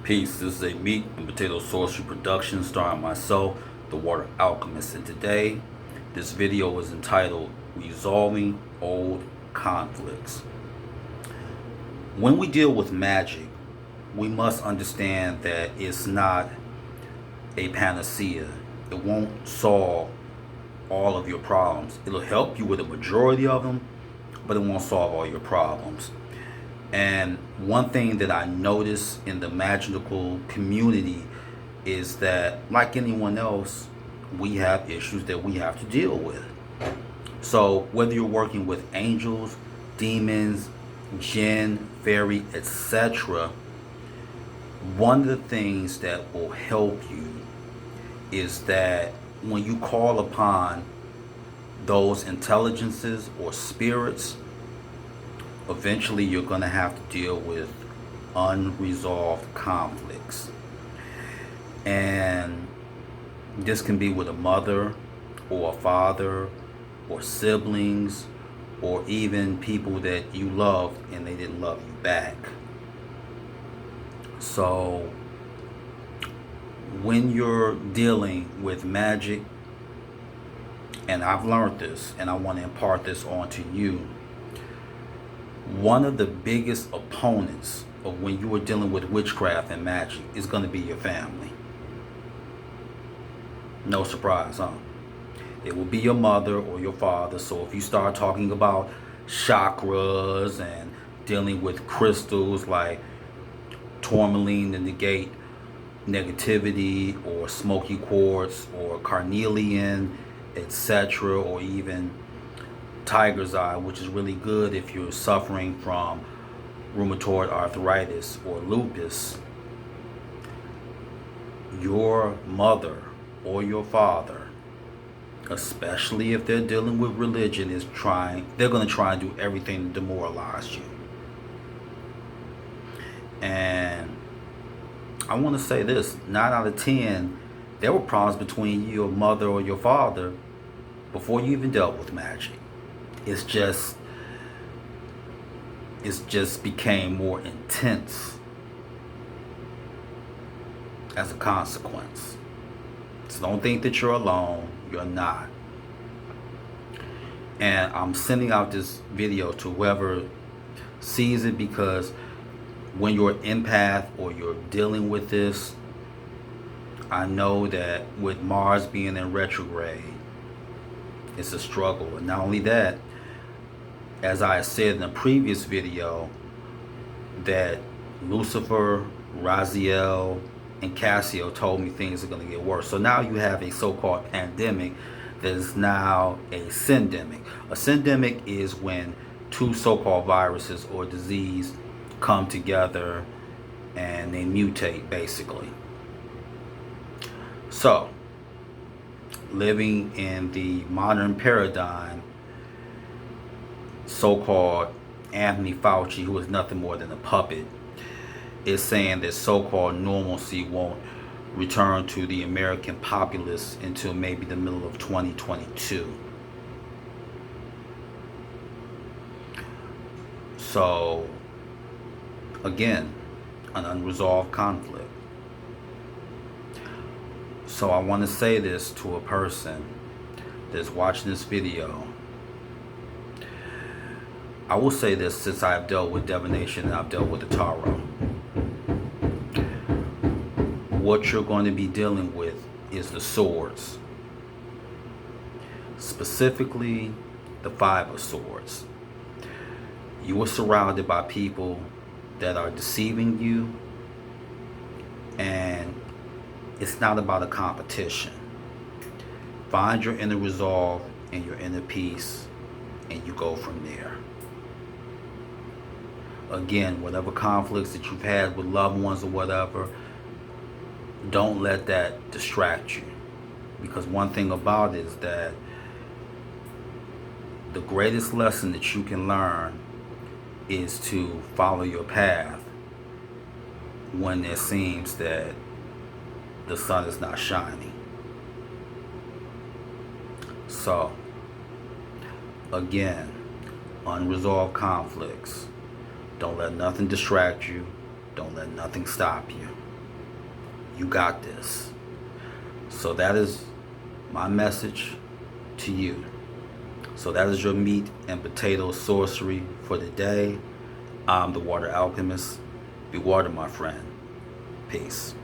Peace. This is a meat and potato sorcery production starring myself, the Water Alchemist, and today this video is entitled Resolving Old Conflicts. When we deal with magic, we must understand that it's not a panacea. It won't solve all of your problems. It'll help you with a majority of them, but it won't solve all your problems. And one thing that I notice in the magical community is that, like anyone else, we have issues that we have to deal with. So whether you're working with angels, demons, jinn, fairy, etc., one of the things that will help you is that when you call upon those intelligences or spirits, eventually you're going to have to deal with unresolved conflicts. And this can be with a mother or a father or siblings or even people that you loved and they didn't love you back. So when you're dealing with magic, and I've learned this and I want to impart this on to you, one of the biggest opponents of when you are dealing with witchcraft and magic is going to be your family. No surprise, huh? It will be your mother or your father. So if you start talking about chakras and dealing with crystals like tourmaline to negate negativity, or smoky quartz, or carnelian, etc., or even tiger's eye, which is really good if you're suffering from rheumatoid arthritis or lupus, your mother or your father, especially if they're dealing with religion, they're going to try and do everything to demoralize you. And I want to say this, 9 out of 10, there were problems between your mother or your father before you even dealt with magic. It's just became more intense as a consequence. So don't think that you're alone. You're not. And I'm sending out this video to whoever sees it, because when you're an empath or you're dealing with this, I know that with Mars being in retrograde, it's a struggle. And not only that, as I said in a previous video, that Lucifer, Raziel, and Cassio told me things are going to get worse. So now you have a so-called pandemic that is now a syndemic. A syndemic is when two so-called viruses or disease come together and they mutate, basically. So, living in the modern paradigm, so-called Anthony Fauci, who is nothing more than a puppet, is saying that so-called normalcy won't return to the American populace until maybe the middle of 2022. So, again, an unresolved conflict. So I want to say this to a person that's watching this video. I will say this, since I've dealt with divination and I've dealt with the tarot. What you're going to be dealing with is the swords. Specifically, the 5 of swords. You are surrounded by people that are deceiving you, and it's not about a competition. Find your inner resolve and your inner peace, and you go from there. Again, whatever conflicts that you've had with loved ones or whatever, don't let that distract you. Because one thing about it is that the greatest lesson that you can learn is to follow your path when it seems that the sun is not shining. So, again, unresolved conflicts. Don't let nothing distract you. Don't let nothing stop you. You got this. So that is my message to you. So that is your meat and potato sorcery for the day. I'm the Water Alchemist. Be water, my friend. Peace.